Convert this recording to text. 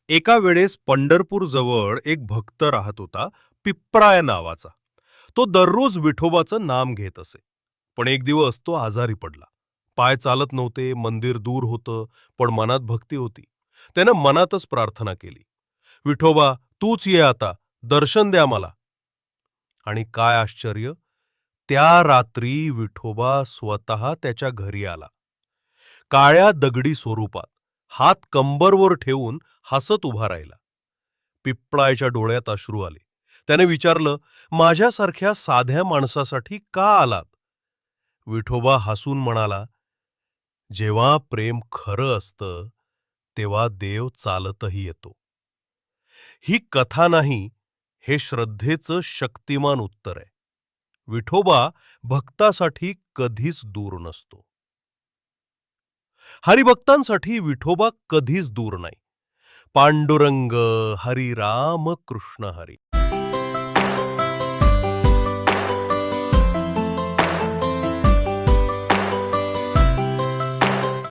एका वेळेस पंढरपूर जवळ एक भक्त राहत होता, पिप्राय नावाचा. तो दररोज विठोबाचं नाम घेत असे. पण एक दिवस तो आजारी पडला. पाय चालत नव्हते, मंदिर दूर होतं, पण मनात भक्ती होती. त्यानं मनातच प्रार्थना केली, विठोबा तूच ये आता, दर्शन द्या मला. आणि काय आश्चर्य, त्या रात्री विठोबा स्वतः त्याच्या घरी आला. काळ्या दगडी स्वरूपात, हात कंबरवर ठेवून हसत उभा राहिला. पिप्पळाच्या डोळ्यात अश्रू आले. त्याने विचारलं, माझ्यासारख्या साध्या माणसासाठी का आलात? विठोबा हसून म्हणाला, जेव्हा प्रेम खरं असतं तेव्हा देव चालतही येतो. ही कथा नाही, हे श्रद्धेचं शक्तिमान उत्तर आहे. विठोबा भक्तासाठी कधीच दूर नसतो. हरिभक्तांसाठी विठोबा कधीच दूर नाही. पांडुरंग हरी राम कृष्ण हरी.